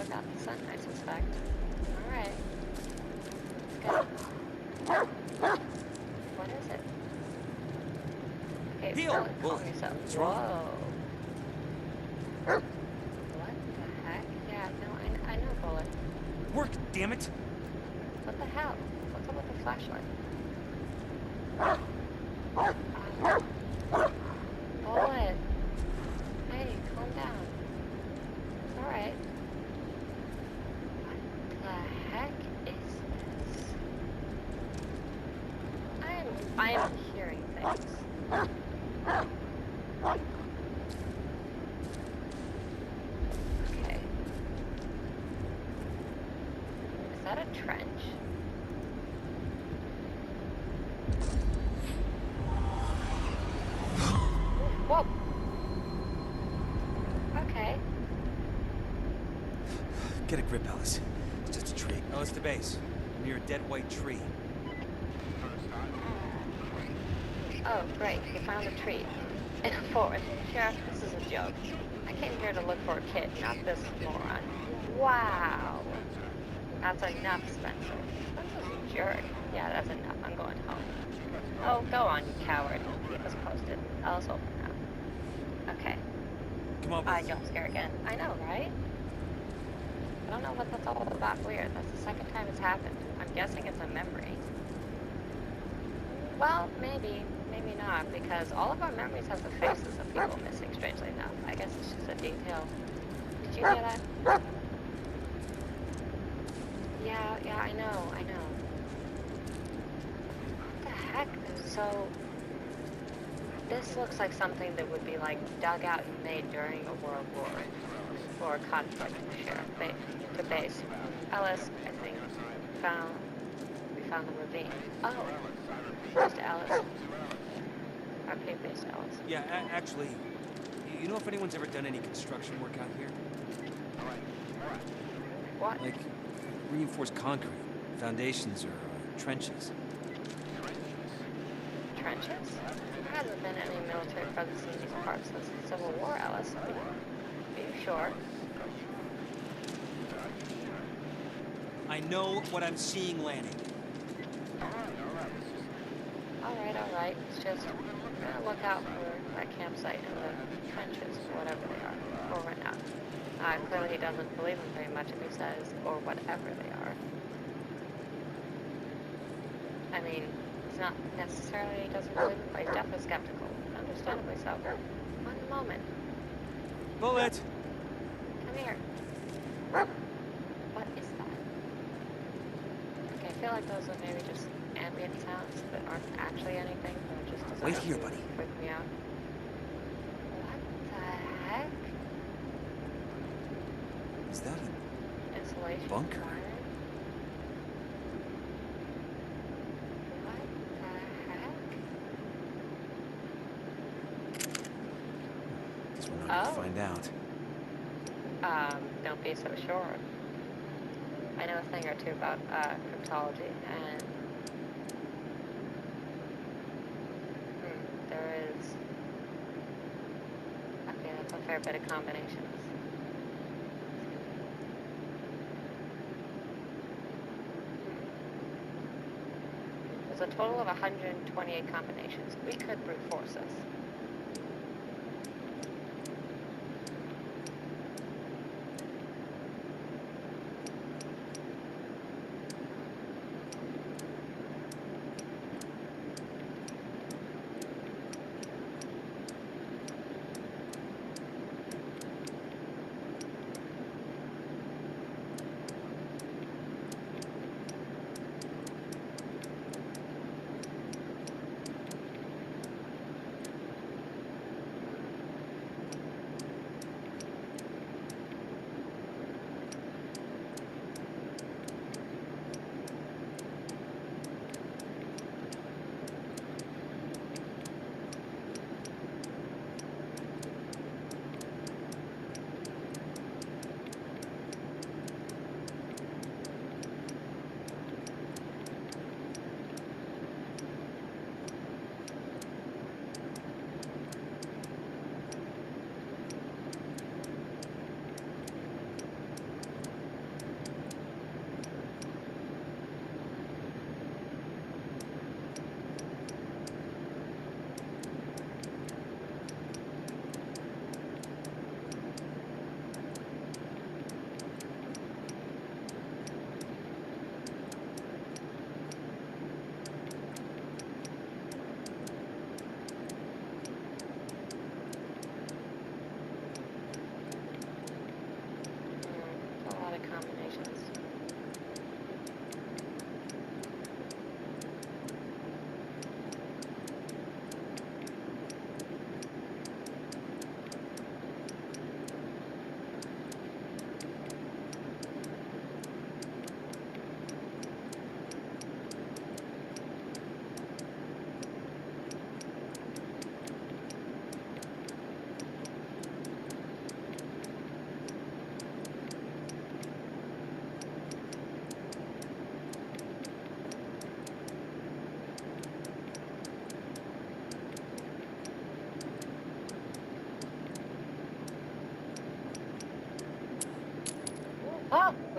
got the scent, I suspect. Alright. Good. What is it? Okay, Heel! calm yourself. What's Whoa. wrong? What the heck? Yeah, no, I know, Bullet. Work, damn it! What the hell? What's up with the flashlight? Bullet! Hey, calm down. It's alright. What the heck is this? I am hearing things. Okay. Is that a trench? Whoa! Okay. Get a grip, Alice. It's just a tree. Oh, it's the base. Near a dead white tree. Oh, great. You found a tree. In a forest. Sheriff, this is a joke. I came here to look for a kid, not this moron. Wow. That's enough, Spencer. Spencer's a jerk. Yeah, that's enough. I'm going home. Oh, go on, you coward. Keep us posted. I'll open now. Okay. Come on, I boys. jump scare again. I know, right? I don't know what that's all about weird. That's the second time it's happened. I'm guessing it's a memory. Well, maybe. Maybe not, because all of our memories have the faces of people missing, strangely enough. I guess it's just a detail. Did you hear that? Yeah, I know. What the heck? So, this looks like something that would be like dug out and made during a world war or a conflict, Sheriff. To base. Alice, I think, we found the ravine. Oh, just Alice. Okay, base Alice. Yeah, actually, you know if anyone's ever done any construction work out here? What? Like reinforced concrete, foundations, or trenches? Trenches? There hasn't been any military presence in these parts since the Civil War, Alice. Are you sure? I know what I'm seeing, Lanning. Alright. It's just, we're gonna look out for that campsite and the trenches, whatever they are, over now. Clearly he doesn't believe them very much if he says, or whatever they are. I mean, it's not necessarily he doesn't believe them, but he's definitely skeptical. Understandably so. One moment. Bullet! Come here. What is that? Okay, I feel like those are maybe just ambient sounds that aren't actually anything, but just Wait here, buddy. freak me out. What the heck? Is that a Insulation bunker? wiring? What the heck? Guess we're not gonna find out. Don't be so sure. I know a thing or two about cryptology, and there is, okay, that's a fair bit of combinations. There's a total of 128 combinations. We could brute force this.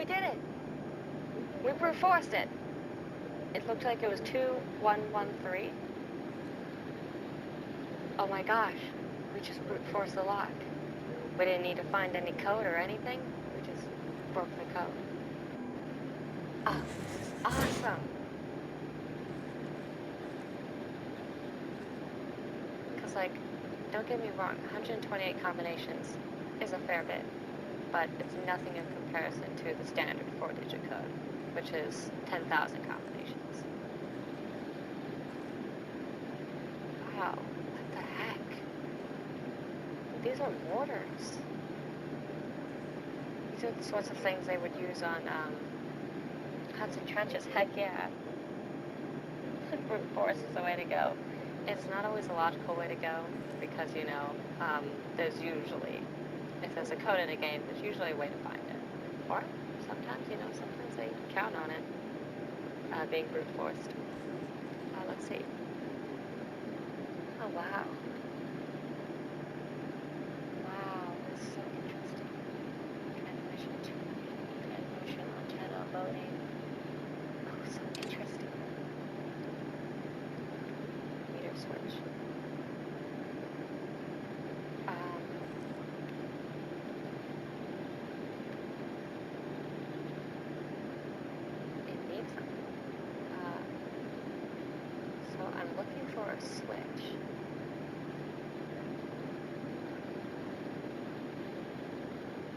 did it. We brute forced it. It looked like it was 2113. Oh my gosh. We just brute forced the lock. We didn't need to find any code or anything. We just broke the code. Oh, this is awesome. Because, like, don't get me wrong, 128 combinations is a fair bit, but it's nothing in comparison to the standard 4-digit code, which is 10,000 combinations. Wow, what the heck? These are mortars. These are the sorts of things they would use on Hudson trenches. Heck yeah. Brute force is the way to go. It's not always a logical way to go because, you know, there's usually, if there's a code in a game, there's usually a way to find it. Or sometimes, you know, sometimes they count on it being brute forced. Let's see. Oh, wow. Wow, that's so interesting. Transmission antenna loading. Oh, so interesting. Meter switch. It needs something. So I'm looking for a switch.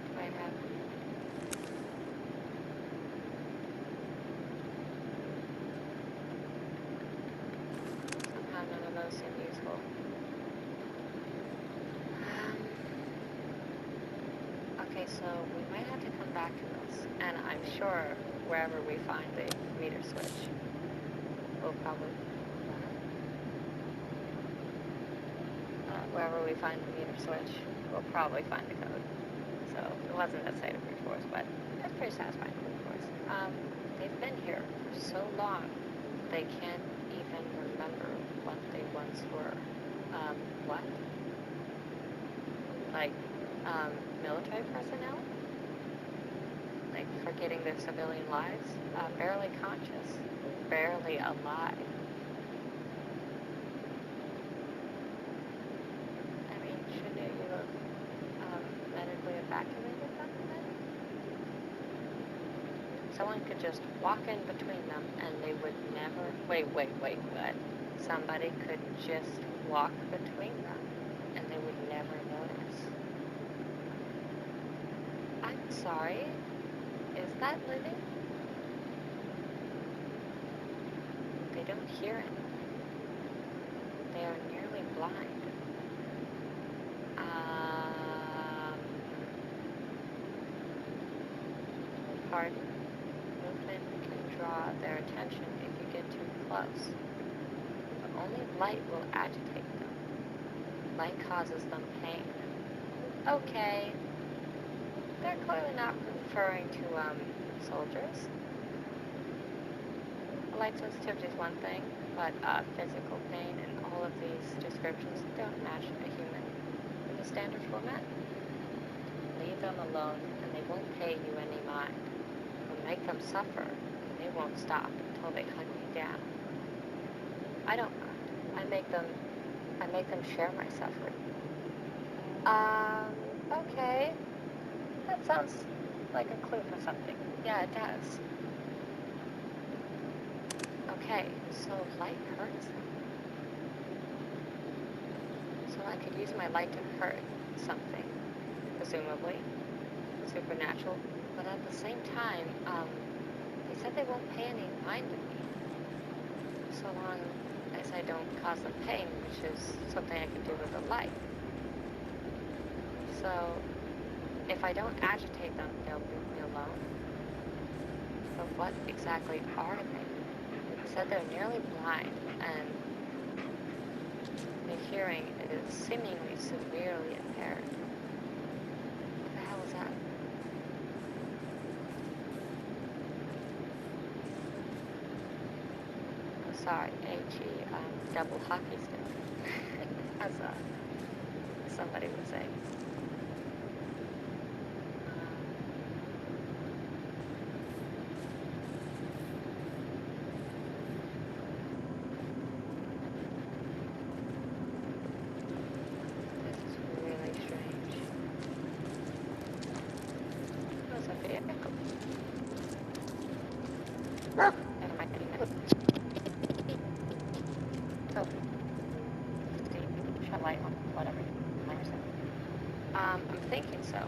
Do I have... Somehow none of those seem useful. Okay, so we might have to come back to this, and I'm sure wherever we find the meter switch, we'll probably... wherever we find the meter switch, we'll probably find the code. So it wasn't necessarily brute force, but it's pretty satisfying brute force. They've been here for so long, they can't even remember what they once were. What? Like, military personnel? Like, forgetting their civilian lives? Barely conscious. Barely alive. I mean, shouldn't you have medically evacuated them then? Someone could just walk in between them and they would never... Wait, what? Somebody could just walk between them and they would never notice. I'm sorry, is that living? They don't hear anything. They are nearly blind. Pardon? Movement can draw their attention if you get too close. But only light will agitate them. Light causes them pain. Okay. They're clearly not referring to, soldiers. Light sensitivity is one thing, but, physical pain and all of these descriptions don't match a human in the standard format. Leave them alone, and they won't pay you any mind. You'll make them suffer, and they won't stop until they hunt you down. I don't mind. I make them share my suffering. Okay. That sounds like a clue for something. Yeah, it does. Okay, so light hurts them. So I could use my light to hurt something, presumably supernatural, but at the same time, they said they won't pay any mind to me, so long as I don't cause them pain, which is something I can do with the light. So, if I don't agitate them, they'll leave me alone. But what exactly are they? They said they're nearly blind, and their hearing is seemingly severely impaired. What the hell is that? Oh, sorry, H-E, double hockey stick, as somebody would say. So, shed light on whatever. I understand. I'm thinking so.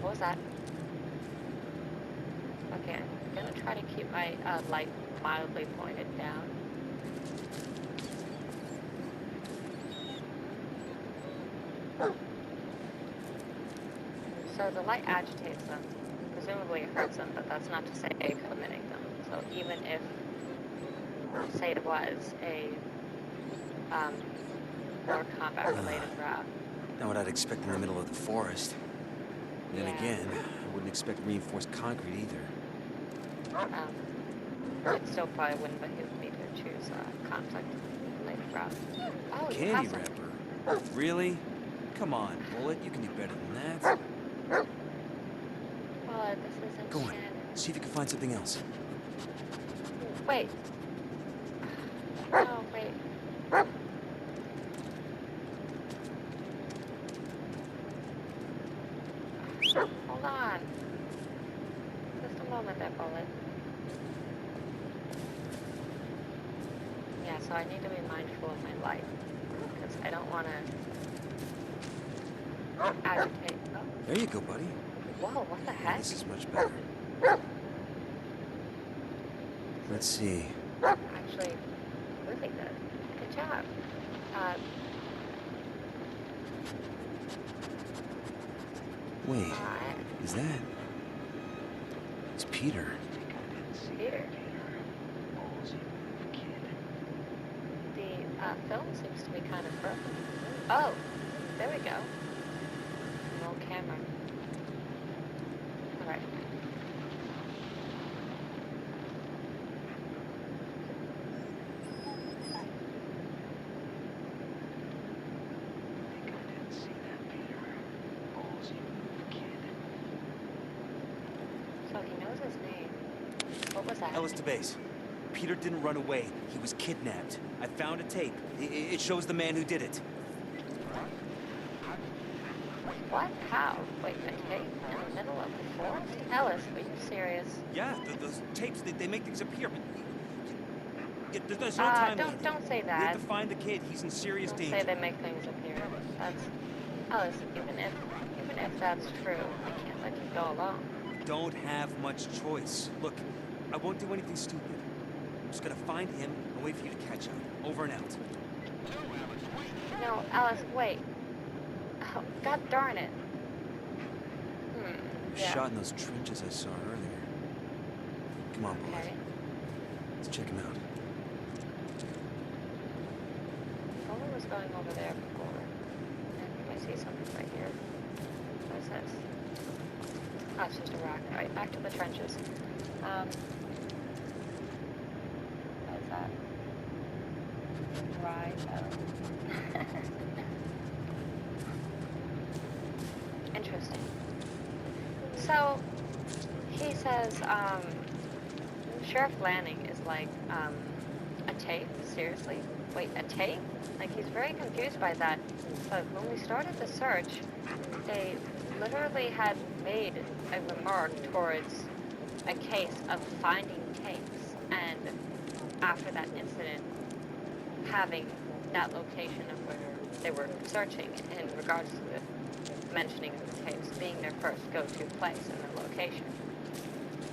What was that? Okay, I'm gonna try to keep my light mildly pointed down. So the light agitates them. Presumably it hurts them, but that's not to say it's eliminating them. So even if, say it was a more combat-related route. Not what I'd expect in the middle of the forest. Then Yeah. again, I wouldn't expect reinforced concrete either. It still probably wouldn't behoove me to choose a conflict-related route. Oh, you Candy have some. wrapper? Really? Come on, Bullet, you can do better than that. Oh, this isn't Go on, Shannon. see if you can find something else. Wait. No, wait. Hold on. Just a moment there, Bullet. Yeah, so I need to be mindful of my light. Because I don't want to agitate. Oh. There you go, buddy. Whoa, what the Yeah, heck? this is much better. Let's see. Actually, really good. Good job. Wait, I is that? It's Peter. Peter. The film seems to be kind of broken. Oh, there we go. Roll camera. All right. So he knows his name. What was that? Ellis to base. Peter didn't run away. He was kidnapped. I found a tape. It shows the man who did it. What? How? Wait, a tape in the middle of the forest? Ellis, are you serious? Yeah, those tapes, they make things appear, but there's no time left. Don't say We that. have to find the kid. He's in serious Don't danger. say they make things appear. That's Ellis. Even if that's true, I can't let you go alone. Don't have much choice. Look, I won't do anything stupid. I'm just gonna find him and wait for you to catch up. Over and out. No, Alice, wait. Oh, God darn it. Yeah. Shot in those trenches I saw earlier. Come on, boy. Okay. Let's check him out. Someone was going over there before. And I see something right here. What is this? Oh, it's just a rock. Alright, back to the trenches. What is that? Right. Interesting. So, he says, Sheriff Lanning is like, a tape? Seriously? Wait, a tape? Like, he's very confused by that. But when we started the search, they literally had made a remark towards a case of finding tapes, and after that incident, having that location of where they were searching in regards to the mentioning of the tapes being their first go-to place in the location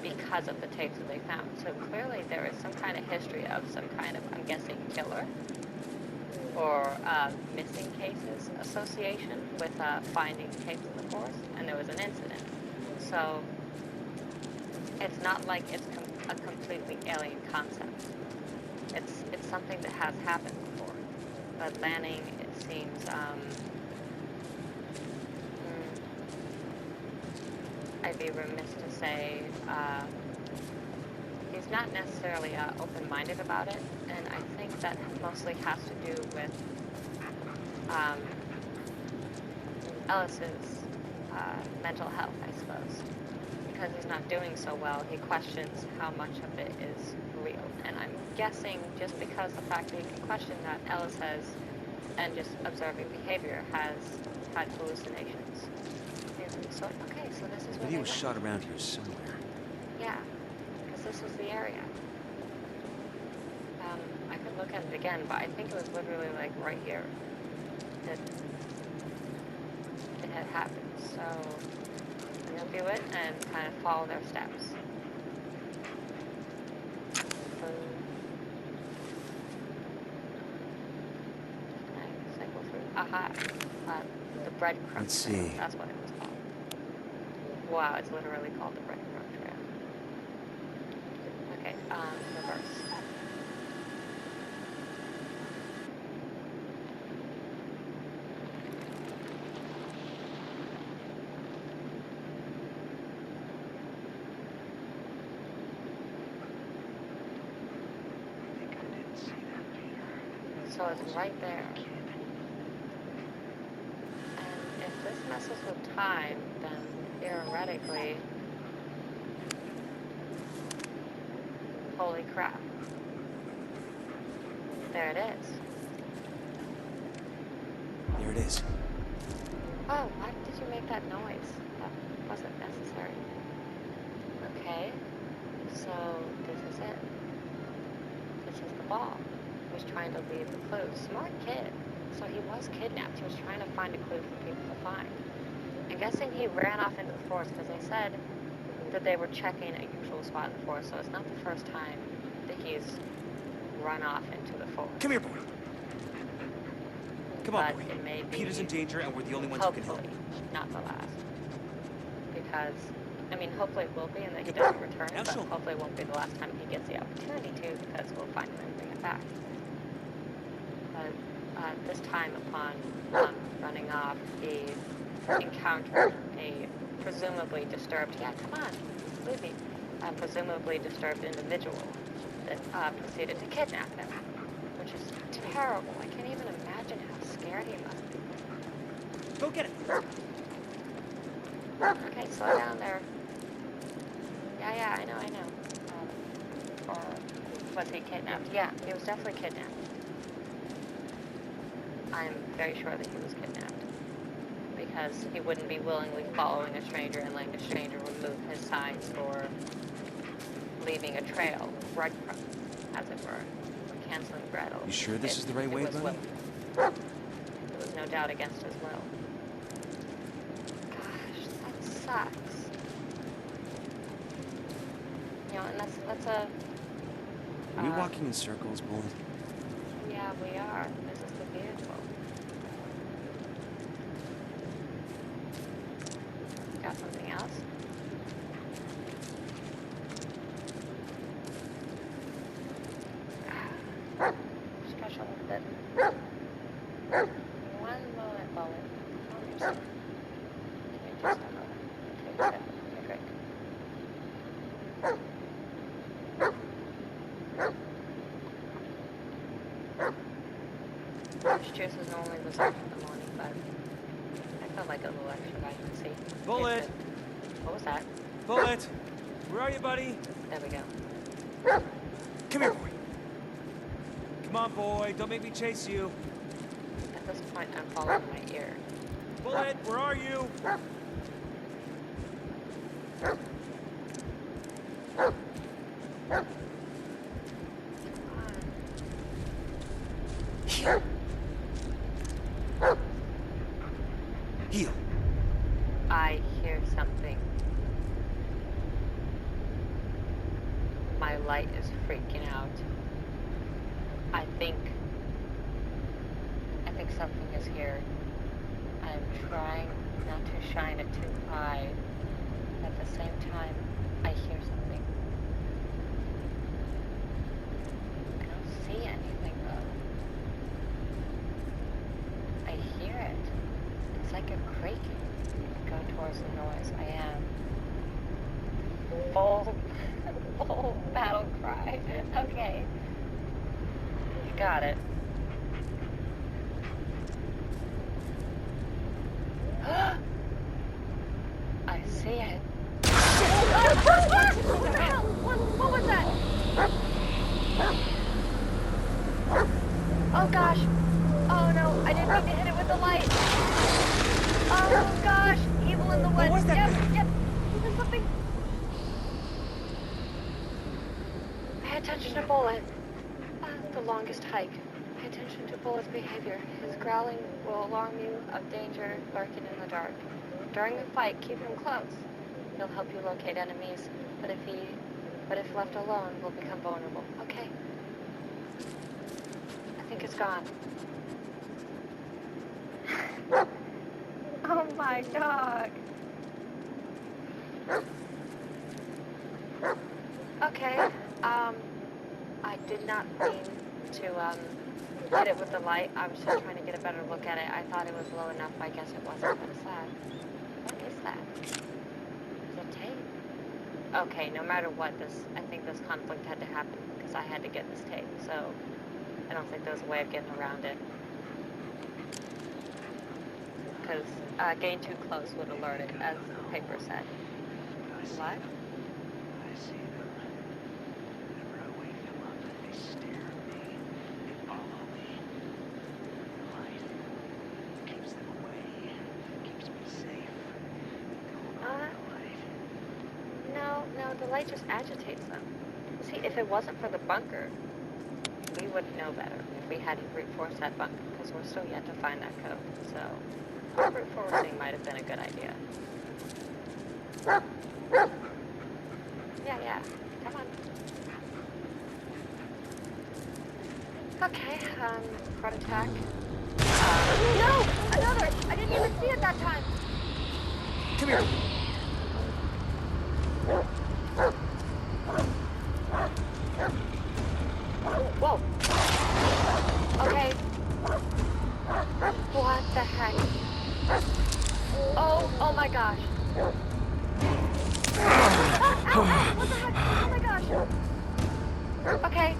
because of the tapes that they found. So clearly there is some kind of history of some kind of, I'm guessing, killer or missing cases association with finding tapes in the forest, and there was an incident. So it's not like it's a completely alien concept. It's something that has happened before. But Lanning, it seems, I'd be remiss to say, he's not necessarily open-minded about it, and I think that mostly has to do with Ellis's mental health, I suppose. Because he's not doing so well, he questions how much of it is real. And I'm guessing just because the fact that he can question that, Ellis has, and just observing behavior, has had hallucinations. So, okay, so this is where He they was went. shot around here somewhere. Yeah, because this was the area. I could look at it again, but I think it was literally like right here that it had happened. So I'm gonna do it and kind of follow their steps. Cycle through. Aha! The breadcrumb Let's trail. see. That's what it was called. Wow, it's literally called the breadcrumb trail. Okay, reverse. So it's right there. And if this messes with time, then theoretically, holy crap. There it is. There it is. Oh, why did you make that noise? That wasn't necessary. Okay, so this is it. This is the ball. He was trying to leave the clue. Smart kid. So he was kidnapped. He was trying to find a clue for people to find. I'm guessing he ran off into the forest because they said that they were checking a usual spot in the forest, so it's not the first time that he's run off into the forest. Come here, boy. Come on, But boy. it may be, Peter's in danger, and we're the only ones who can help. hopefully, not the last. Because, I mean, hopefully it will be, and that he doesn't return, Now but show me. hopefully it won't be the last time he gets the opportunity to, because we'll find him and bring it back. But this time, upon running off, he encountered a presumably disturbed, yeah, come on, believe me, a presumably disturbed individual that proceeded to kidnap him, which is terrible. I can't even imagine how scared he must be. Go get it. Okay, slow down there. Yeah, I know. Or was he kidnapped? Yeah, he was definitely kidnapped. I'm very sure that he was kidnapped. Because he wouldn't be willingly following a stranger and letting a stranger remove his signs or leaving a trail, breadcrumbs, as it were, canceling bread. You sure this is the right way, buddy? There was no doubt against his will. Gosh, that sucks. You know, and that's a... Are we walking in circles, Bullet? Yeah, we are. This is the vehicle. Got something else? Stretch a little bit. One moment, Bullet. Calm yourself. Can you just have a... Okay, great. Orange juice is normally reserved in the morning, but I felt like a little extra vitamin C. Bullet! What was that? Bullet! Where are you, buddy? There we go. Come here, boy. Come on, boy. Don't make me chase you. At this point, I'm following my ear. Bullet, where are you? Here. Heel. I hear something. My light is freaking out. I think something is here. I'm trying not to shine it too high. At the same time, I hear something. I don't see anything though. I hear it. It's like a creaking. Go towards the noise. I am. Full battle cry. Okay. You got it. I see it. What the hell? What was that? Oh gosh. Oh no, I didn't mean to hit it with the light. Oh gosh, evil in the woods. What was that? Yep. There's something. I had touched a bullet. The longest hike. Pay attention to Bullet's behavior. His growling will alarm you of danger lurking in the dark. During the fight, keep him close. He'll help you locate enemies, but if left alone, will become vulnerable. Okay. I think it's gone. Oh my dog. Okay. I did not mean to hit it with the light. I was just trying to get a better look at it. I thought it was low enough. I guess it wasn't. What is that? What is that? Is it tape? Okay, no matter what, I think this conflict had to happen because I had to get this tape. So I don't think there was a way of getting around it. Because getting too close would alert it, as the paper said. What? I see them. Whenever I wake them up, they stare at me. They follow me. The light keeps them away. Keeps me safe. No, the light just agitates them. See, if it wasn't for the bunker, we wouldn't know better if we hadn't brute forced that bunker, because we're still yet to find that code. So, brute forcing might have been a good idea. Yeah, come on. Okay, front attack. No! Another! I didn't even see it that time! Come here. Whoa. Okay. What the heck? Oh my gosh. What the heck? Oh my gosh. Okay. Okay.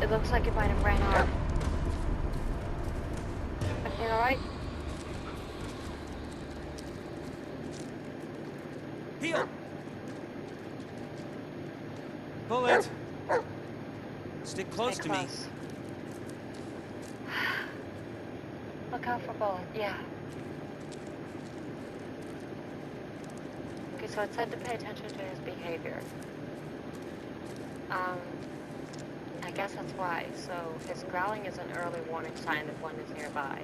It looks like it might have ran off. Everything alright? Heel. Bullet. Stick close to me. Look out for Bullet. Yeah. Okay, so it said to pay attention to his behavior. I guess that's why. So his growling is an early warning sign that one is nearby,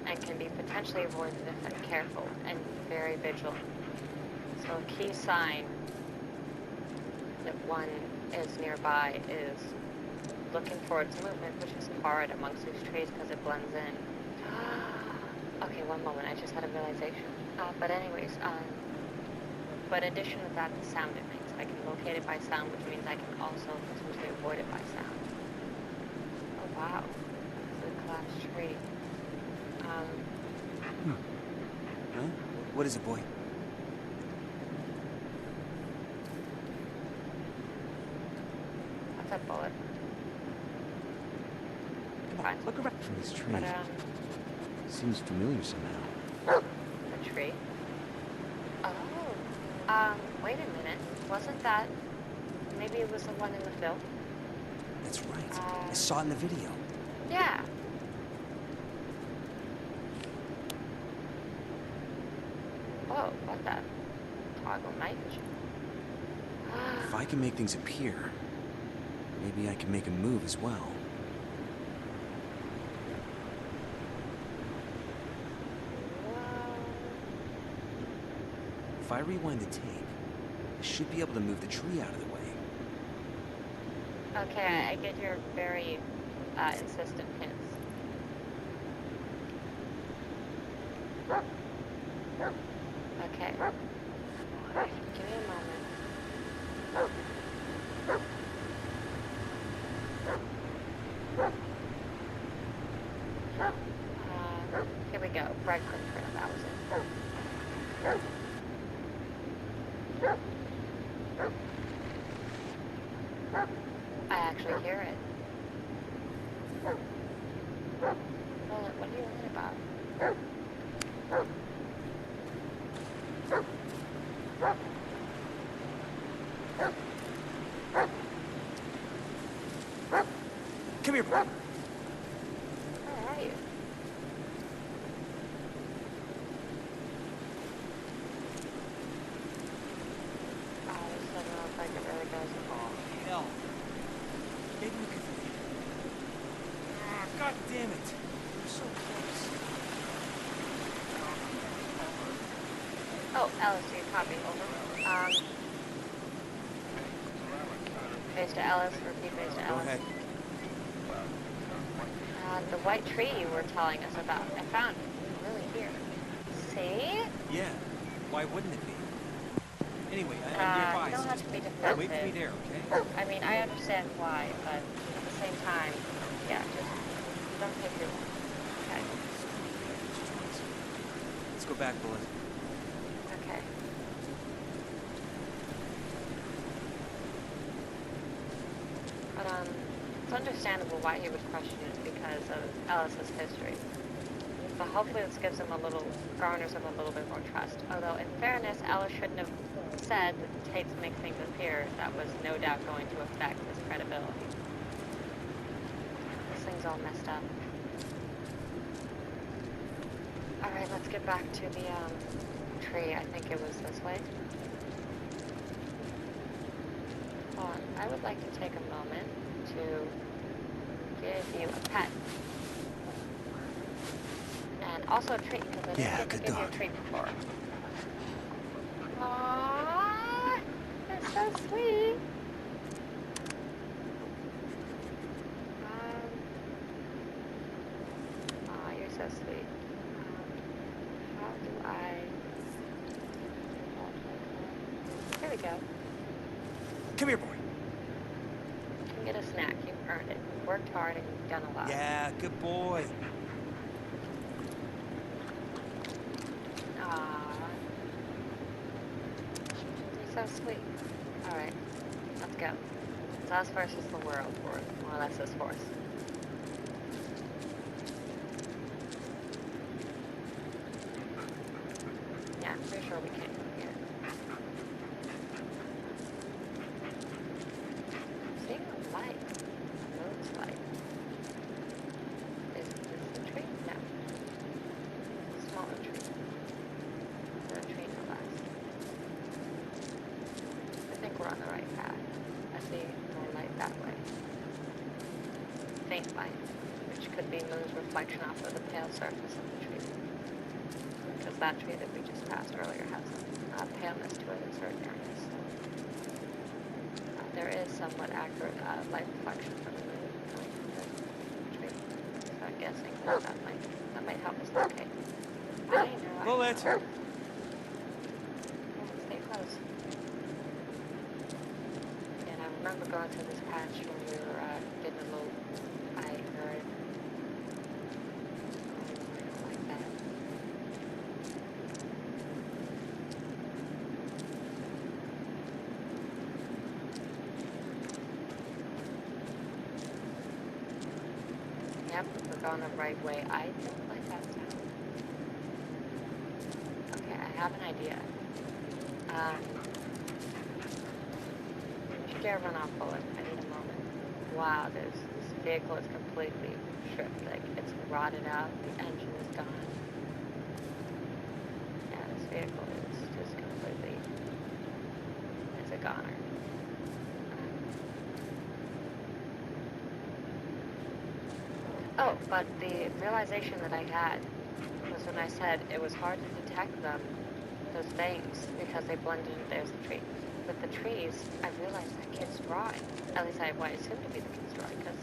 and can be potentially avoided if I'm careful and very vigilant. So a key sign that one is nearby is looking for its movement, which is hard amongst these trees because it blends in. Okay, one moment, I just had a realization. But anyways, but in addition to that, the sound it makes. I can locate it by sound, which means I can also potentially avoid it by sound. Oh wow, it's a collapsed tree. Huh? What is it, boy? That's a bullet. Fine. Look around from this tree. But, Seems familiar somehow. the tree? Oh, wait a minute. Wasn't that... Maybe it was the one in the film? That's right. I saw it in the video. Yeah. Whoa, what the? Toggle night vision. If I can make things appear, maybe I can make them move as well. If I rewind the tape, I should be able to move the tree out of the way. Okay, I get your very insistent hints. Okay. Give me a moment. Here we go. Breadcrumb trail. That was it. I actually hear it. Bullet, what are you worried about? Come here. Where are you? Oh, hell. Maybe we could... Ah, God damn it. We're so close. Oh, Alice, do you copy? Over. Base to Alice, repeat base to Go Alice. ahead. The white tree you were telling us about, I found it. Really here. See? Yeah. Why wouldn't it be? Anyway, I'm You nearby, don't so have just to be wait for me defensive. there, okay? I mean, I understand why, but at the same time, yeah, just don't take too long. Okay. Let's go back, Bullet. Okay. But, it's understandable why he would question it because of Alice's history. But hopefully this gives him garners him a little bit more trust. Although, in fairness, Alice shouldn't have said that the tapes make things appear. That was no doubt going to affect his credibility. This thing's all messed up. Alright, let's get back to the, tree. I think it was this way. Hold on. I would like to take a moment to give you a pet. And also a treat, because I didn't get to give you a treat before. Aww, that's so sweet. Aw, you're so sweet. How do I... Here we go. Come here, boy. You can get a snack. You've earned it. You've worked hard and you've done a lot. Yeah, good boy. So sweet. Alright, let's go. It's us versus the world, or more or less this force. Yeah, I'm pretty sure we can't go here. I'm seeing a light. A moon's light. Is this the tree? No. A smaller tree. The tree in the last. I think we're on the right path. I see more light that way. Faint light, which could be moon's reflection off of the pale surface of the tree. Because that tree that we just passed earlier has a paleness to it in certain areas. So, there is somewhat accurate light reflection from the moon coming from the tree. So I'm guessing that might help us locate. I know. Bullet! Stay close. And I remember going through this patch when we were getting a little. I heard. Like that. Yep, we're going the right way. I don't like that sound. Okay, I have an idea. Dare run off bullet. I need a moment. Wow, this vehicle is completely stripped. Like, it's rotted out. The engine is gone. Yeah, this vehicle is just completely... It's a goner. Oh, but the realization that I had was when I said it was hard to detect them, those veins, because they blended in. There's the tree. With the trees, I realized that kid's drawing. At least I assumed to be the kid's drawing, because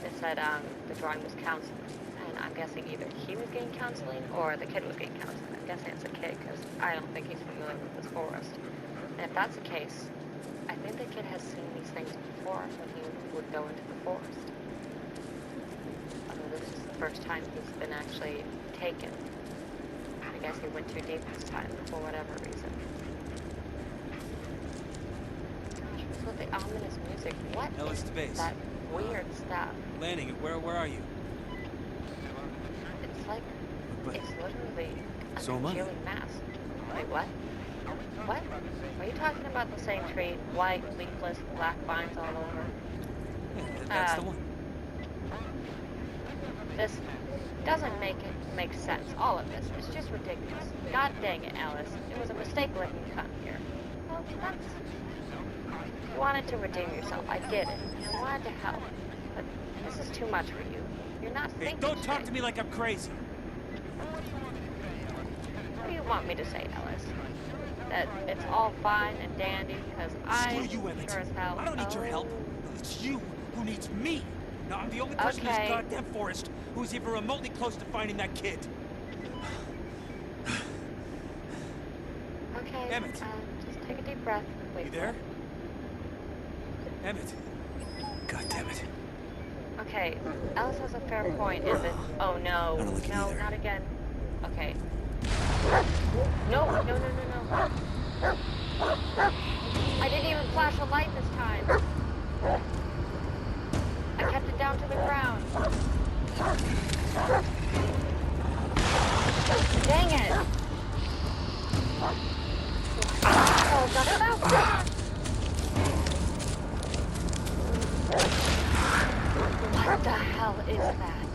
it said the drawing was counseling. And I'm guessing either he was getting counseling or the kid was getting counseling. I'm guessing it's a kid, because I don't think he's familiar with this forest. And if that's the case, I think the kid has seen these things before when he would go into the forest. Although this is the first time he's been actually taken. I guess he went too deep this time for whatever reason. Gosh, what's with the ominous music? What Now is it's the base. that weird stuff? Landing. Where are you? It's like, But it's literally a so am I. congealing mass. Wait, what? What? Are you talking about the same tree? White, leafless, black vines all over? yeah, that's the one. This doesn't make sense. All of this. It's just ridiculous. God dang it, Alice. It was a mistake letting you come here. Well, that's You wanted to redeem yourself. I get it. You wanted to help. But this is too much for you. You're not Hey, thinking don't talk straight. to me like I'm crazy. What do you want me to say, Ellis? That it's all fine and dandy because Screw I you, Emmett. sure as hell. I don't need your help. Oh, It's you who needs me. Now, I'm the only person in this okay. goddamn forest who's even remotely close to finding that kid. Okay. Emmett. Just take a deep breath. Wait You for there? it. Emmett. God damn it. Okay. Ellis has a fair point in that. Oh no. I don't like it No, either. not again. Okay. No, no, no, no, no. I didn't even flash a light this time. I kept it down to the ground. Dang it! Oh, got it out. What the hell is that?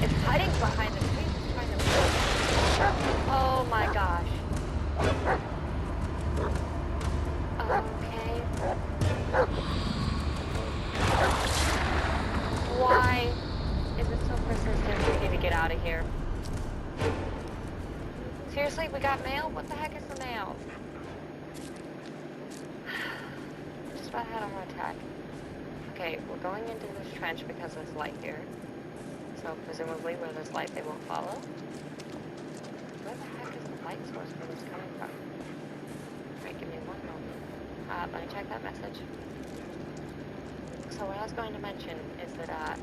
It's hiding behind the trees. It's trying to move. Oh my gosh. Okay. Why is it so persistent? We need to get out of here. Seriously, we got mail? What the heck is the mail? Just about had a heart attack. Okay, we're going into this trench because there's light here. So presumably where there's light they won't follow. Where the heck is the light source for this coming from? Alright, give me one moment. Let me check that message. So what I was going to mention is that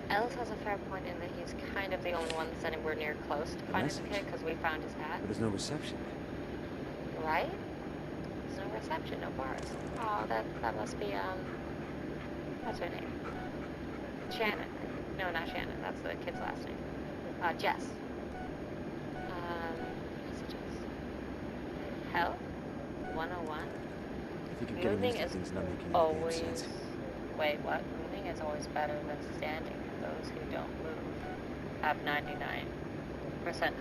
Ellis has a fair point in that he's kind of the only one that's anywhere near close to finding the kid because we found his hat. But there's no reception. Right? There's no reception, no bars. Oh, that must be, what's her name? Shannon. No, not Shannon. That's the kid's last name. Jess. Messages. Health? 101? I think I'm getting Moving used to is things not making any damn always... sense. Wait, what? Moving is always better than standing. Those who don't move have 99%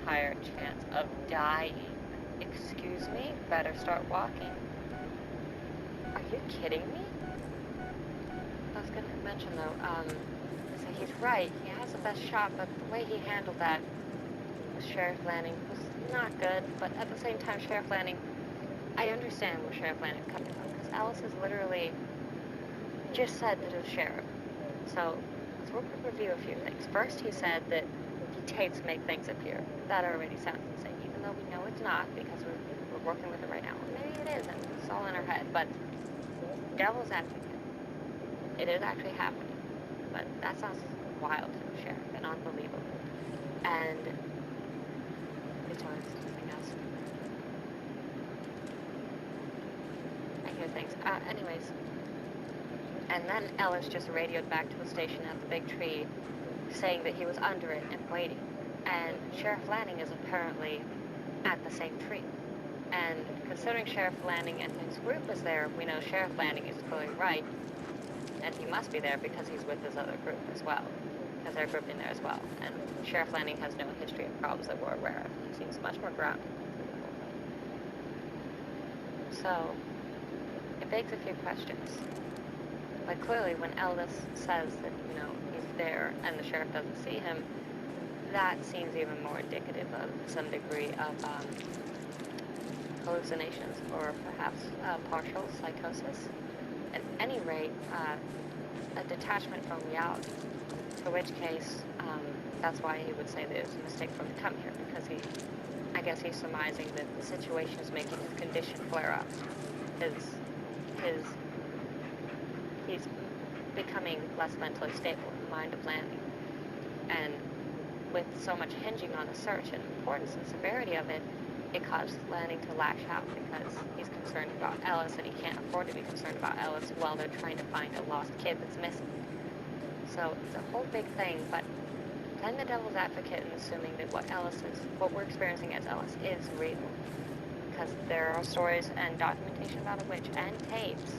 higher chance of dying. Excuse me? Better start walking. Are you kidding me? I was going to mention, though, so he's right. He has the best shot, but the way he handled that with Sheriff Lanning was not good. But at the same time, Sheriff Lanning, I understand where Sheriff Lanning is coming from, because Alice has literally just said that it was Sheriff. So we're going to review a few things. First, he said that tapes make things appear. That already sounds insane, even though we know it's not, because we're working with it right now. Maybe it is, and it's all in our head, but devil's advocate. It is actually happening, but that sounds wild to the sheriff and unbelievable. And it's something else. I hear things. Anyways. And then Ellis just radioed back to the station at the big tree, saying that he was under it and waiting. And Sheriff Lanning is apparently at the same tree. And considering Sheriff Lanning and his group is there, we know Sheriff Lanning is clearly right, and he must be there because he's with his other group as well, because they're grouped in there as well. And Sheriff Lanning has no history of problems that we're aware of. He seems much more grounded. So, it begs a few questions. Like, clearly, when Ellis says that, he's there and the sheriff doesn't see him, that seems even more indicative of some degree of hallucinations or perhaps partial psychosis. At any rate, a detachment from reality, to which case, that's why he would say that it was a mistake for him to come here, because I guess he's surmising that the situation is making his condition flare up. He's becoming less mentally stable in the mind of Lanning. And with so much hinging on the search and importance and severity of it, it caused Lanning to lash out because he's concerned about Ellis, and he can't afford to be concerned about Ellis while they're trying to find a lost kid that's missing. So it's a whole big thing, but playing the devil's advocate and assuming that what we're experiencing as Ellis is real. Because there are stories and documentation about a witch and tapes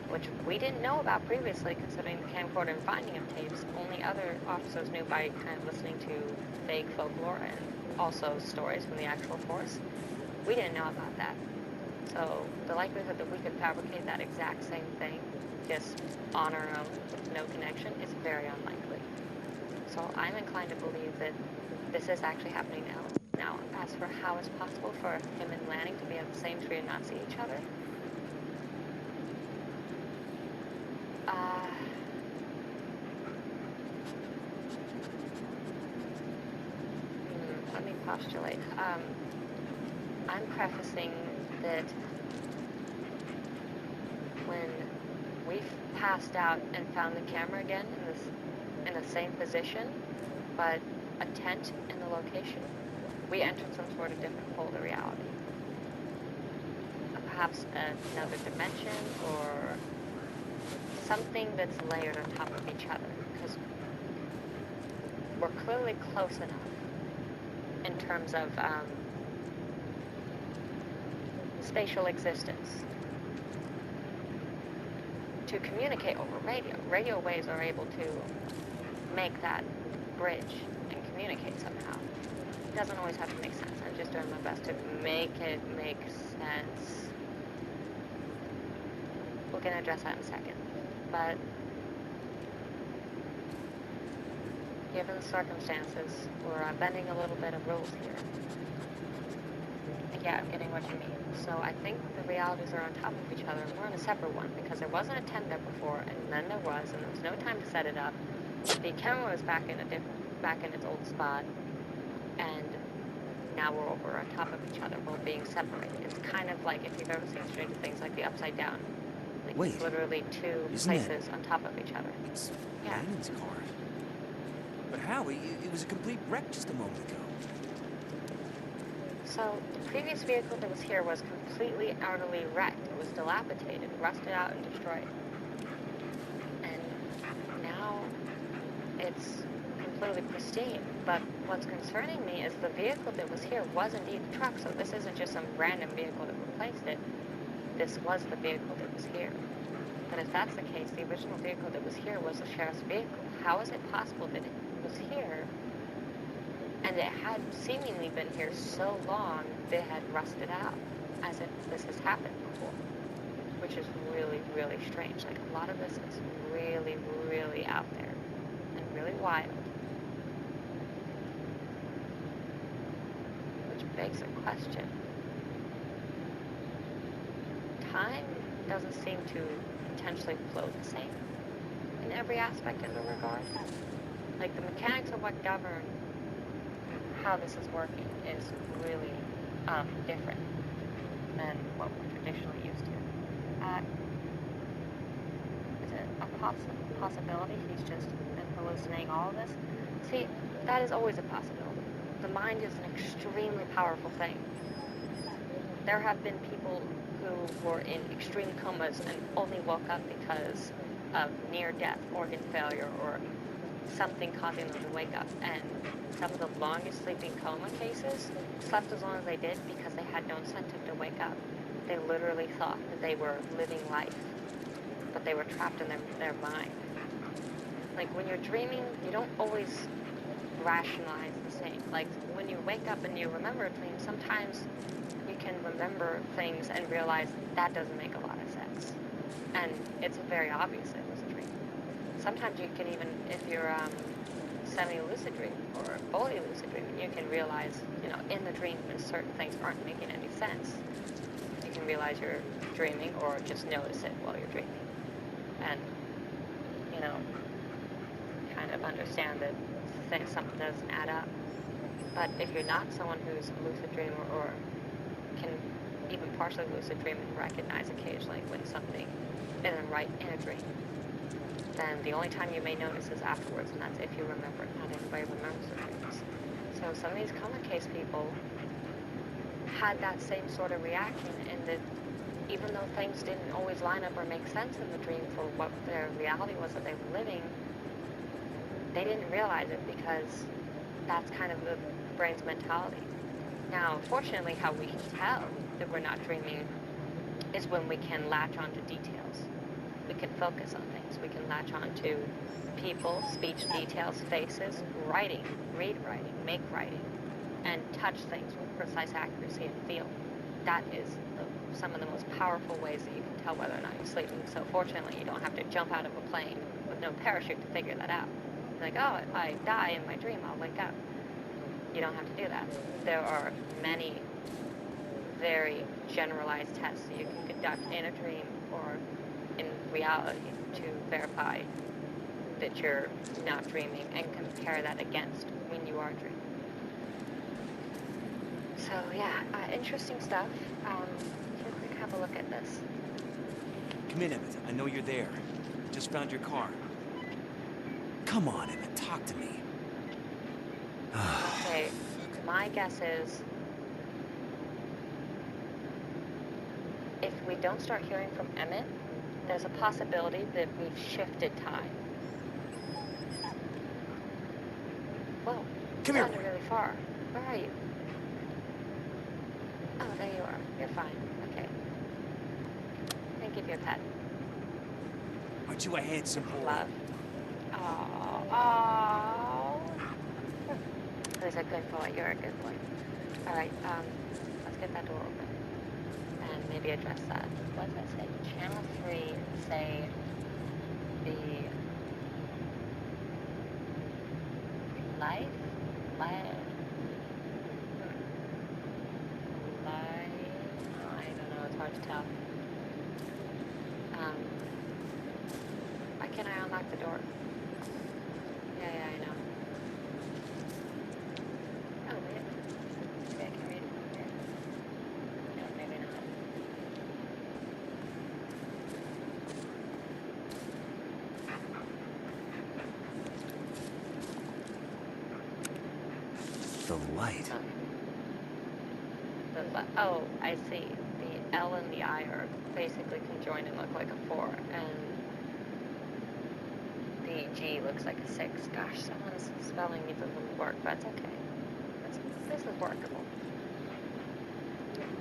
which we didn't know about previously, considering the camcorder and finding of tapes. Only other officers knew by kind of listening to vague folklore and also stories from the actual force. We didn't know about that. So the likelihood that we could fabricate that exact same thing just on our own with no connection is very unlikely. So I'm inclined to believe that this is actually happening now. Now, as for how it's possible for him and Lanning to be on the same tree and not see each other, let me postulate. I'm prefacing that when we've passed out and found the camera again in the same position, but a tent in the location, we entered some sort of different fold of reality. Perhaps another dimension or something that's layered on top of each other, because we're clearly close enough in terms of spatial existence to communicate over radio. Radio waves are able to make that bridge and communicate somehow. It doesn't always have to make sense. I'm just doing my best to make it make sense. We're going to address that in a second. But given the circumstances, we're bending a little bit of rules here. Yeah, I'm getting what you mean. So I think the realities are on top of each other, and we're in a separate one, because there wasn't a tent there before, and then there was no time to set it up. The camera was back in its old spot, and now we're over on top of each other. We're being separated. It's kind of like if you've ever seen Stranger Things, like the Upside Down. Like Wait, it's literally two isn't places on top of each other. It's Yeah. Lanning's car. But how? It was a complete wreck just a moment ago. So the previous vehicle that was here was completely, utterly wrecked. It was dilapidated, rusted out, and destroyed. And now it's completely pristine. But what's concerning me is the vehicle that was here was indeed the truck. So this isn't just some random vehicle that replaced it. This was the vehicle that was here. But if that's the case, the original vehicle that was here was the sheriff's vehicle. How is it possible that it was here and it had seemingly been here so long that it had rusted out, as if this has happened before? Which is really, really strange. Like, a lot of this is really, really out there and really wild. Which begs a question. Time doesn't seem to potentially flow the same in every aspect of the regard. Like, the mechanics of what govern how this is working is really different than what we're traditionally used to. Is it a possibility he's just been hallucinating all of this? See, that is always a possibility. The mind is an extremely powerful thing. There have been people who were in extreme comas and only woke up because of near-death organ failure or something causing them to wake up. And some of the longest sleeping coma cases slept as long as they did because they had no incentive to wake up. They literally thought that they were living life, but they were trapped in their mind. Like, when you're dreaming, you don't always rationalize the same. Like, when you wake up and you remember a dream, sometimes you can remember things and realize that doesn't make a lot of sense. And it's very obvious it was a dream. Sometimes you can even, if you're semi-lucid dream or fully lucid dream, you can realize, in the dream when certain things aren't making any sense. You can realize you're dreaming or just notice it while you're dreaming. And, kind of understand that something doesn't add up. But if you're not someone who's a lucid dreamer or can even partially lucid dream and recognize occasionally when something isn't right in a dream, then the only time you may notice is afterwards, and that's if you remember it. Not everybody remembers the dreams. So some of these coma case people had that same sort of reaction, in that even though things didn't always line up or make sense in the dream for what their reality was that they were living, they didn't realize it because that's kind of the brain's mentality. Now, fortunately, how we can tell that we're not dreaming is when we can latch onto details. can focus on things. We can latch on to people, speech details, faces, writing, read writing, make writing, and touch things with precise accuracy and feel. That is some of the most powerful ways that you can tell whether or not you're sleeping. So fortunately, you don't have to jump out of a plane with no parachute to figure that out. Like, oh, if I die in my dream, I'll wake up. You don't have to do that. There are many very generalized tests that you can conduct in a dream or in reality to verify that you're not dreaming and compare that against when you are dreaming. So yeah, interesting stuff. Here, quick, have a look at this. Come in, Emmett. I know you're there. Just found your car. Come on, Emmett. Talk to me. Okay, my guess is if we don't start hearing from Emmett, there's a possibility that we've shifted time. Whoa, Come you here, sounded boy. really far. Where are you? Oh, there you are. You're fine. Okay. Thank you for your pet. Aren't you a handsome boy? Love. Oh. He's a good boy. You're a good boy. All right. Let's get that door open and maybe address that. What does that say? Channel 3. Say the life. Life. I don't know. It's hard to tell. Why can't I unlock the door? Yeah, I know. Oh, wait. Maybe I can read it from here. No, maybe not. The light. Oh, I see. The L and the I are basically conjoined and look like a 4, and the G looks like a 6. Gosh, someone's spelling needs a little work, but it's okay. This is workable.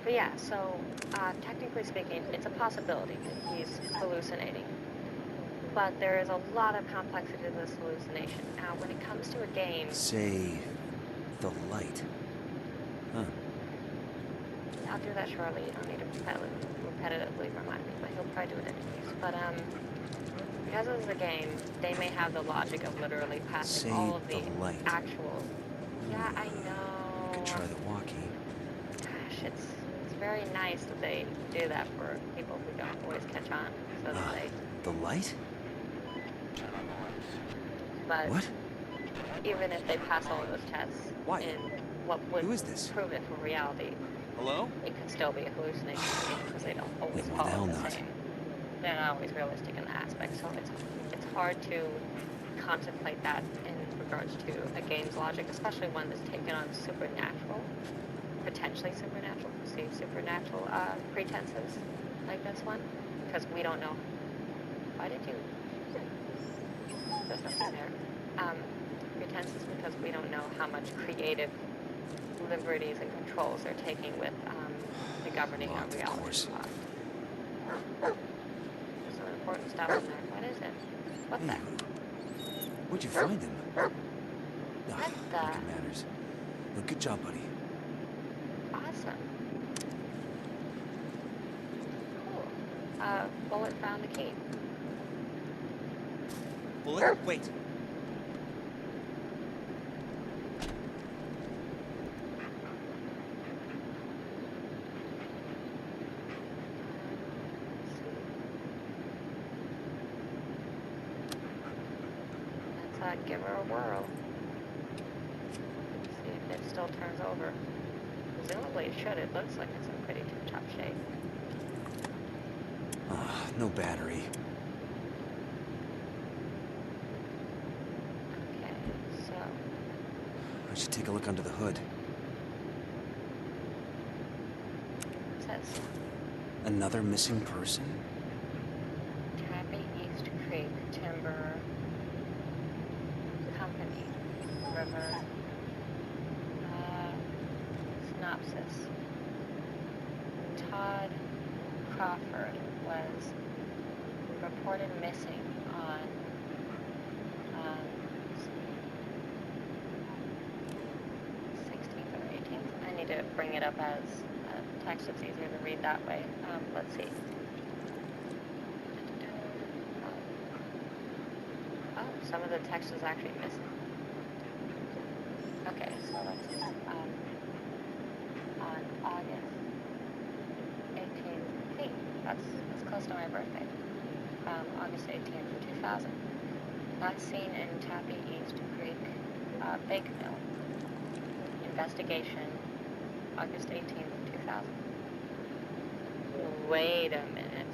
But yeah, so technically speaking, it's a possibility that he's hallucinating. But there is a lot of complexity to this hallucination. Now, when it comes to a game... Say... the light. Huh. I'll do that shortly. You don't need to repetitively remind me, but he'll probably do it anyways. But, because it's a game, they may have the logic of literally passing Say all of the light. actual... Yeah, I know. Could try the walkie. Gosh, it's very nice that they do that for people who don't always catch on, so that they... The light? But What? even if they pass all of those tests Why? in what would Who is this? prove it for reality, Hello? it could still be a hallucination because they don't always Yeah, why the hell follow the not? same. They're not always realistic in the aspect, so it's hard to contemplate that in regards to a game's logic, especially one that's taken on supernatural, potentially supernatural, pretenses like this one, because we don't know. Why did you? There's nothing there. Pretenses because we don't know how much creative liberties and controls they're taking with the governing Locked, of of reality. course. Some important stuff in there. What is it? What Hey, the? where'd you find him? What Like the? it matters. Well, good job, buddy. Awesome. Cool. Bullet found the key. Bullet? Wait. Let's give her a whirl. See if it still turns over. Presumably it should. It looks like it's in pretty tip-top shape. No battery. Okay, so... I should take a look under the hood. It says... Another missing person? Tappy East Creek Timber Company. River. Synopsis. Todd Crawford was reported missing on 16th or 18th. I need to bring it up as text. It's easier to read that way. Let's see. Oh, some of the text is actually missing. Okay, so let's see. On August 18th, hey, that's close to my birthday. August 18th, 2000. Not seen in Tappy East Creek Bake Mill. Investigation, August 18th, 2000. Wait a minute.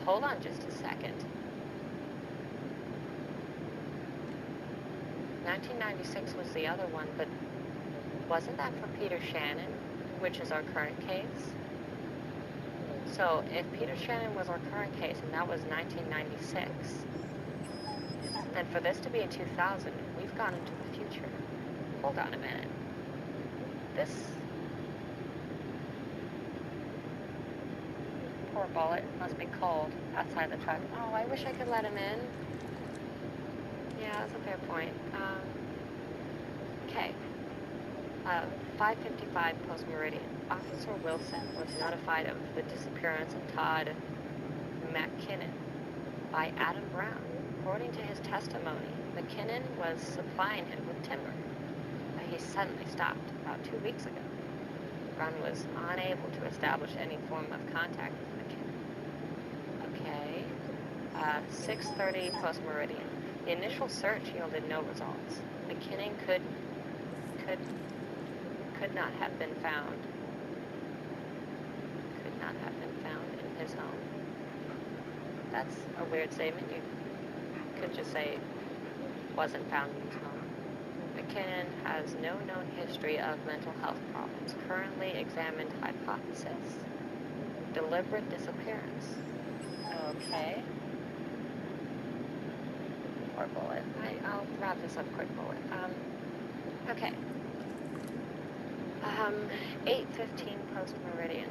Hold on just a second. 1996 was the other one, but wasn't that for Peter Shannon, which is our current case? So if Peter Shannon was our current case and that was 1996, then for this to be in 2000, we've gone into the future. Hold on a minute. This poor bullet must be cold outside the truck. Oh, I wish I could let him in. Yeah, that's a fair point. Okay. 5:55 post-meridian. Officer Wilson was notified of the disappearance of Todd McKinnon by Adam Brown. According to his testimony, McKinnon was supplying him with timber. He suddenly stopped about 2 weeks ago. Brown was unable to establish any form of contact with McKinnon. Okay. 6:30 post-meridian. The initial search yielded no results. McKinnon could not have been found. Could not have been found in his home. That's a weird statement. You could just say wasn't found in his home. McKinnon has no known history of mental health problems. Currently examined hypothesis. Deliberate disappearance. Okay. Or bullet. I'll wrap this up quick, bullet. Okay. 8:15 post-meridian.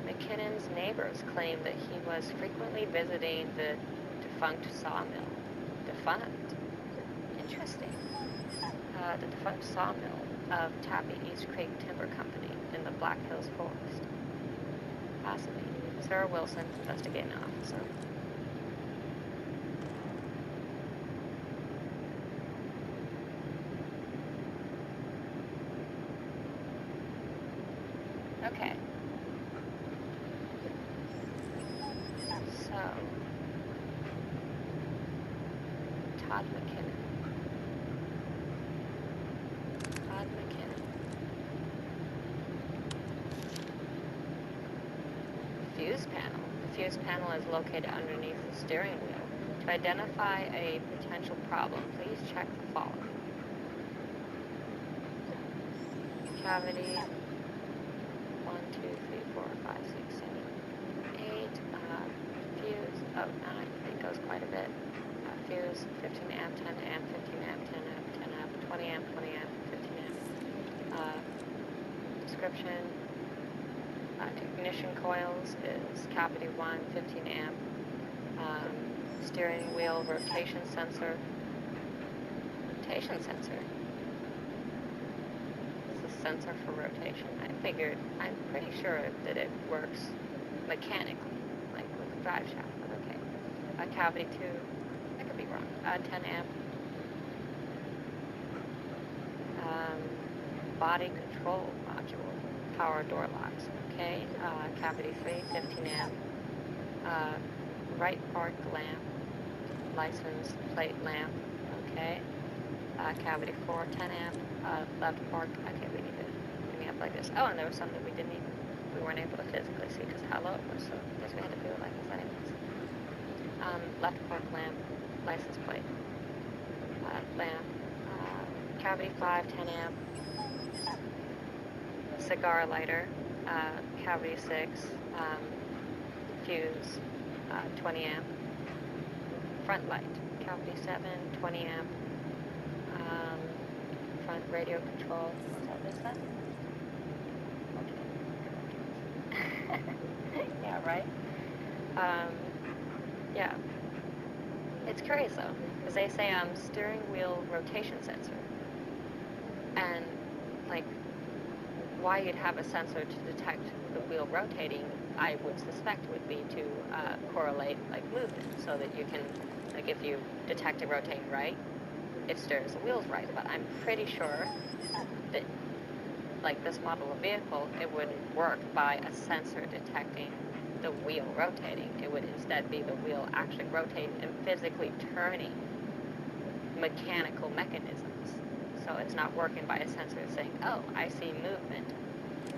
McKinnon's neighbors claim that he was frequently visiting the defunct sawmill. Defunct? Interesting. The defunct sawmill of Tappy East Creek Timber Company in the Black Hills Forest. Fascinating. Sarah Wilson, investigating officer. Okay. So, Todd McKinnon. Todd McKinnon. Fuse panel. The fuse panel is located underneath the steering wheel. To identify a potential problem, please check the following. Cavity. 1, 2, 3, 4, 5, 6, 7, 8. Fuse. Oh, 9. It goes quite a bit. Fuse. 15 amp, 10 amp, 15 amp, 10 amp, 10 amp, 20 amp, 20 amp, 15 amp. Description. Ignition coils is cavity 1, 15 amp. Steering wheel rotation sensor. Rotation sensor. Sensor for rotation. I'm pretty sure that it works mechanically, like with a drive shaft, but okay. Cavity 2, I could be wrong. 10 amp. Body control module, power door locks, okay. Cavity 3, 15 amp. Right park lamp, license plate lamp, okay. Cavity 4, 10 amp. Left park, okay, we need to bring me up like this. Oh, and there was some that we weren't able to physically see because how low it was, so I guess we had to do it like this anyways. Left park lamp, license plate, lamp, cavity 5, 10 amp, cigar lighter, cavity 6, fuse, 20 amp, front light, cavity 7, 20 amp, front radio control. Is that? Okay. Yeah, right? Yeah. It's curious though, because they say steering wheel rotation sensor, and like why you'd have a sensor to detect the wheel rotating, I would suspect would be to correlate like movement, so that you can, like if you detect it rotating right, it steers the wheels right. But I'm pretty sure that like this model of vehicle, it wouldn't work by a sensor detecting the wheel rotating. It would instead be the wheel actually rotating and physically turning mechanical mechanisms. So it's not working by a sensor saying, oh, I see movement.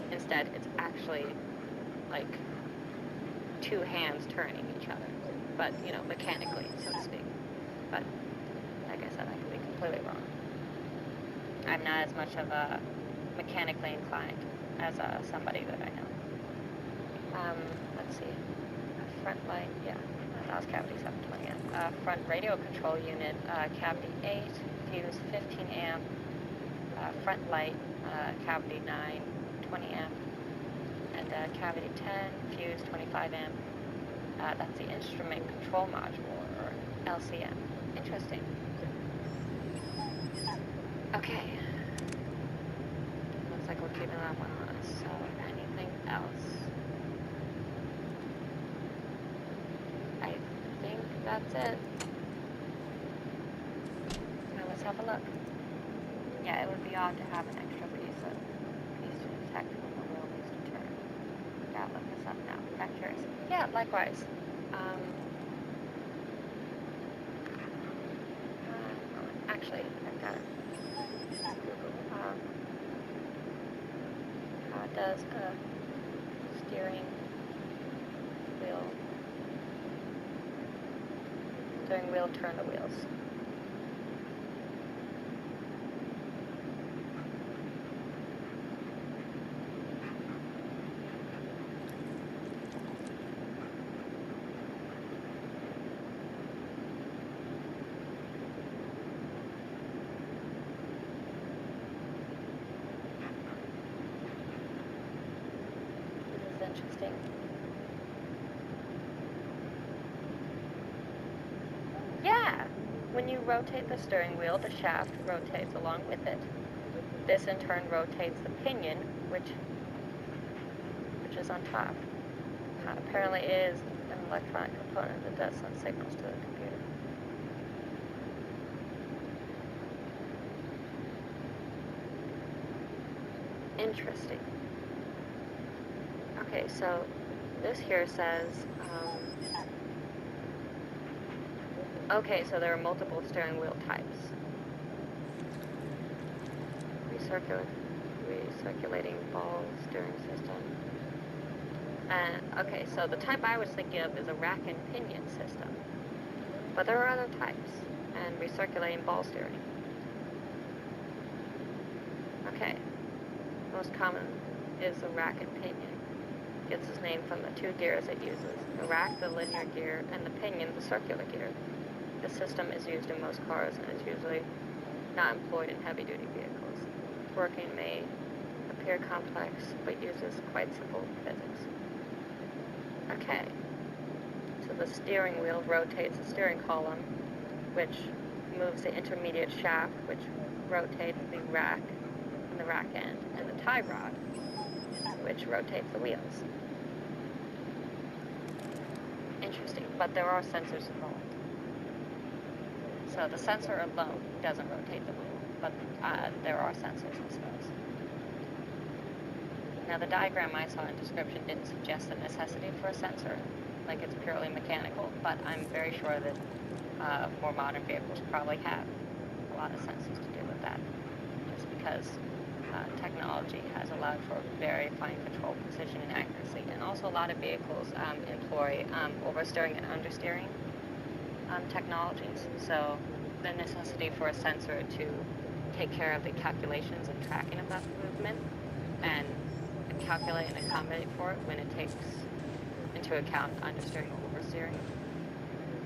Instead, it's actually like two hands turning each other, but you know, mechanically, so to speak. But like I said, I could be completely wrong. I'm not as much of a mechanically inclined as somebody that I know. Let's see. Front light, yeah, that was cavity 720 amp. Front radio control unit, cavity 8, fuse 15 amp. Front light, cavity 9, 20 amp. And cavity 10, fuse 25 amp. That's the instrument control module, or LCM. Interesting. Okay. Looks like we're keeping that one on us. So, anything else? I think that's it. Now let's have a look. Yeah, it would be odd to have an extra piece to detect when the wheel needs to turn. Gotta look this up now. Got curious. Yeah, likewise. Actually, I've got it. Google. How does a steering wheel turn the wheels? This is interesting. Yeah! When you rotate the steering wheel, the shaft rotates along with it. This in turn rotates the pinion, which is on top. Apparently is an electronic component that does send signals to the computer. Interesting. Okay, so this here says, okay, so there are multiple steering wheel types. Recirculating ball steering system. And okay, so the type I was thinking of is a rack and pinion system. But there are other types, and recirculating ball steering. Okay, most common is the rack and pinion. Gets its name from the two gears it uses. The rack, the linear gear, and the pinion, the circular gear. This system is used in most cars and is usually not employed in heavy-duty vehicles. Working may appear complex, but uses quite simple physics. Okay, so the steering wheel rotates the steering column, which moves the intermediate shaft, which rotates the rack and the rack end, and the tie rod, which rotates the wheels. Interesting, but there are sensors involved. So the sensor alone doesn't rotate the wheel, but there are sensors, I suppose. Now the diagram I saw in description didn't suggest the necessity for a sensor, like it's purely mechanical, but I'm very sure that more modern vehicles probably have a lot of sensors to do with that, just because technology has allowed for very fine control, precision, and accuracy. And also a lot of vehicles employ oversteering and understeering technologies. So the necessity for a sensor to take care of the calculations and tracking of that movement and calculate and accommodate for it when it takes into account understeering or oversteering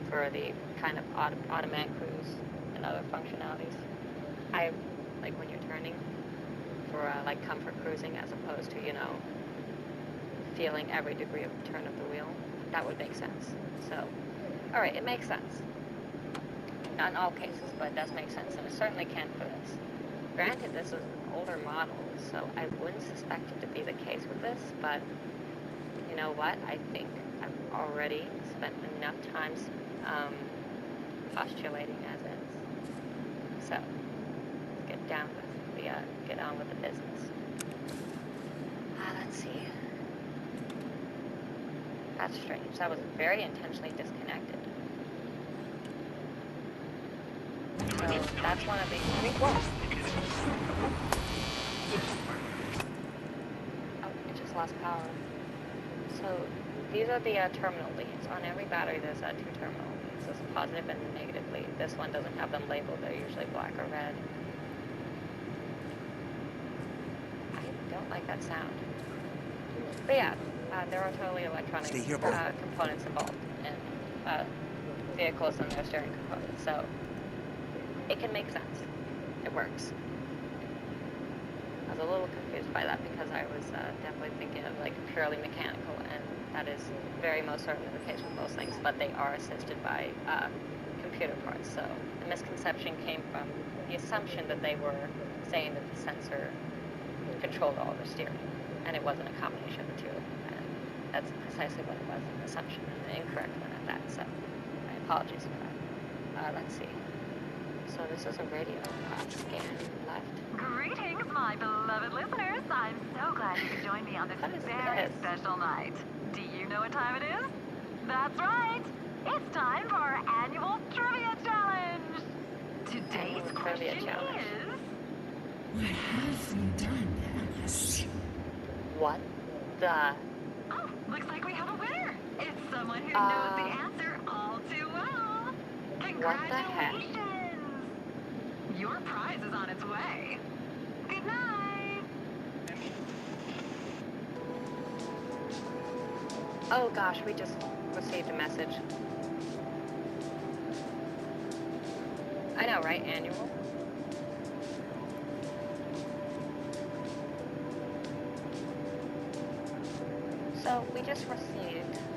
for the kind of automatic cruise and other functionalities. I like when you're turning for like comfort cruising as opposed to, you know, feeling every degree of turn of the wheel. That would make sense. So Alright, it makes sense. Not in all cases, but it does make sense, and it certainly can for this. Granted, this is an older model, so I wouldn't suspect it to be the case with this, but you know what? I think I've already spent enough time postulating as is. So, let's get on with the business. Let's see. That's strange. That was very intentionally disconnected. So that's one of the whoa. Oh, it just lost power. So these are the terminal leads. On every battery there's two terminal leads. There's a positive and a negative lead. This one doesn't have them labeled. They're usually black or red. I don't like that sound. But yeah, there are totally electronic components involved in vehicles and their steering components. So it can make sense. It works. I was a little confused by that because I was definitely thinking of like purely mechanical, and that is very most certainly the case with most things, but they are assisted by computer parts. So the misconception came from the assumption that they were saying that the sensor controlled all the steering, and it wasn't a combination of the two. And that's precisely what it was, an assumption, and an incorrect one at that. So my apologies for that. Let's see. So this is a radio scan left. Greetings, my beloved listeners. I'm so glad you could join me on this very special night. Do you know what time it is? That's right. It's time for our annual trivia challenge. Today's question is... What have you done, Alice? What the... Oh, looks like we have a winner. It's someone who knows the answer all too well. Congratulations. What the heck? Your prize is on its way. Good night. Oh gosh, we just received a message. I know, right? Annual? So we just received